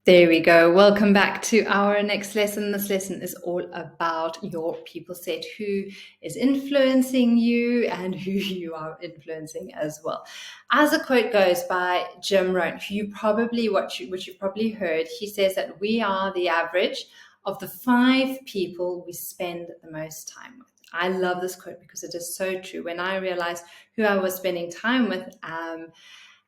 There we go. Welcome back to our next lesson. This lesson is all about your people set, who is influencing you and who you are influencing as well. As a quote goes by Jim Rohn, who which you've probably heard, he says that we are the average of the 5 people we spend the most time with. I love this quote because it is so true. When I realized who I was spending time with,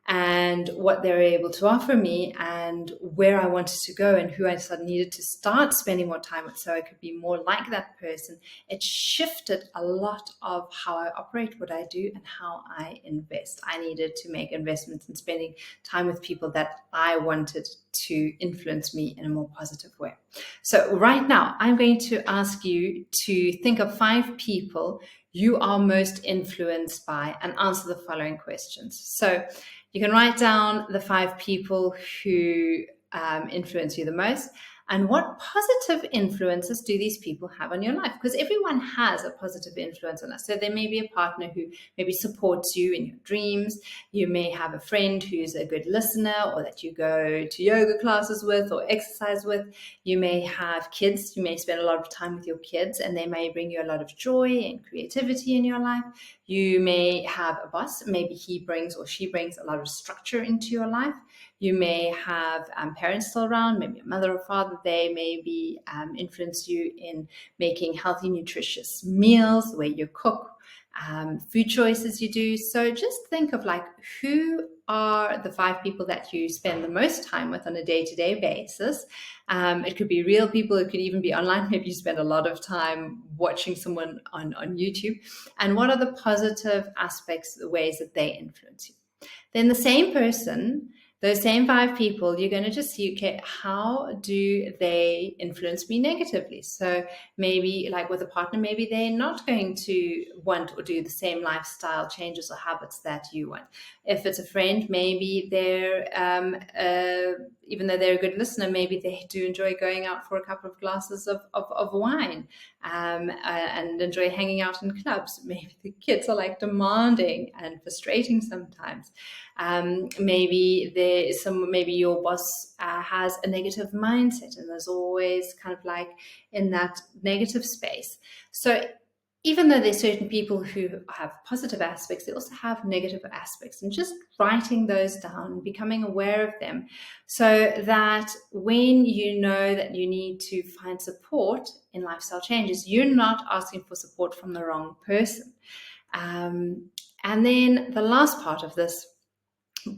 and what they were able to offer me and where I wanted to go and who I needed to start spending more time with so I could be more like that person, it shifted a lot of how I operate, what I do, and how I invest. I needed to make investments in spending time with people that I wanted to influence me in a more positive way. So right now, I'm going to ask you to think of 5 people you are most influenced by and answer the following questions. So you can write down the 5 people who influence you the most and what positive influences do these people have on your life? Because everyone has a positive influence on us. So there may be a partner who maybe supports you in your dreams. You may have a friend who's a good listener or that you go to yoga classes with or exercise with. You may have kids. You may spend a lot of time with your kids and they may bring you a lot of joy and creativity in your life. You may have a boss. Maybe he brings or she brings a lot of structure into your life. You may have parents still around, maybe a mother or father. They maybe influence you in making healthy, nutritious meals, the way you cook, food choices you do. So just think of who are the 5 people that you spend the most time with on a day-to-day basis. It could be real people. It could even be online. Maybe you spend a lot of time watching someone on YouTube. And what are the positive aspects, the ways that they influence you? Then the same person, those same 5 people, you're going to just see, okay, how do they influence me negatively? So maybe like with a partner, maybe they're not going to want or do the same lifestyle changes or habits that you want. If it's a friend, maybe they're, even though they're a good listener, maybe they do enjoy going out for a couple of glasses of wine and enjoy hanging out in clubs. Maybe the kids are demanding and frustrating sometimes. Maybe your boss has a negative mindset and is always kind of in that negative space. So even though there's certain people who have positive aspects, they also have negative aspects, and just writing those down, becoming aware of them, so that when you know that you need to find support in lifestyle changes, you're not asking for support from the wrong person. And then the last part of this,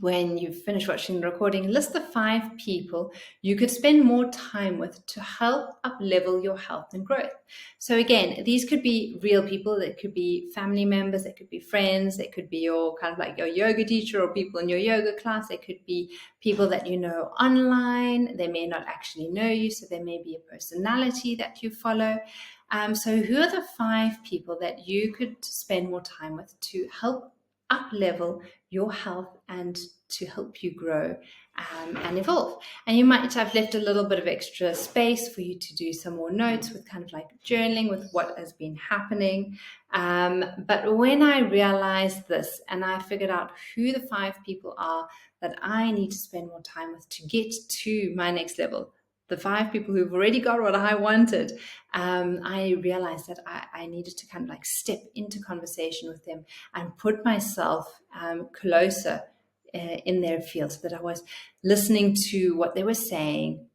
when you've finished watching the recording, list the 5 people you could spend more time with to help up-level your health and growth. So again, these could be real people. They could be family members. They could be friends. They could be your your yoga teacher or people in your yoga class. They could be people that you know online. They may not actually know you, so there may be a personality that you follow. So who are the 5 people that you could spend more time with to help up-level your health and to help you grow and evolve? And you might have left a little bit of extra space for you to do some more notes with journaling with what has been happening. But when I realized this and I figured out who the 5 people are that I need to spend more time with to get to my next level, the 5 people who've already got what I wanted, I realized that I needed to step into conversation with them and put myself closer in their field, so that I was listening to what they were saying,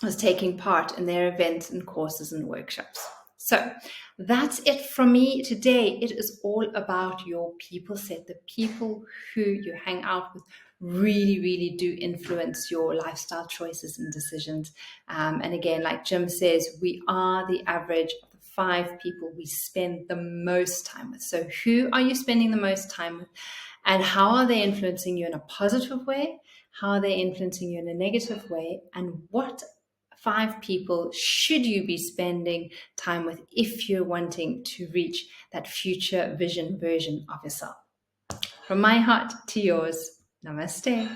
I was taking part in their events and courses and workshops. So that's it from me today. It is all about your people set. The people who you hang out with really, really do influence your lifestyle choices and decisions. And again, like Jim says, we are the average of the 5 people we spend the most time with. So who are you spending the most time with? And how are they influencing you in a positive way? How are they influencing you in a negative way? And what 5 people should you be spending time with if you're wanting to reach that future vision version of yourself? From my heart to yours, namaste.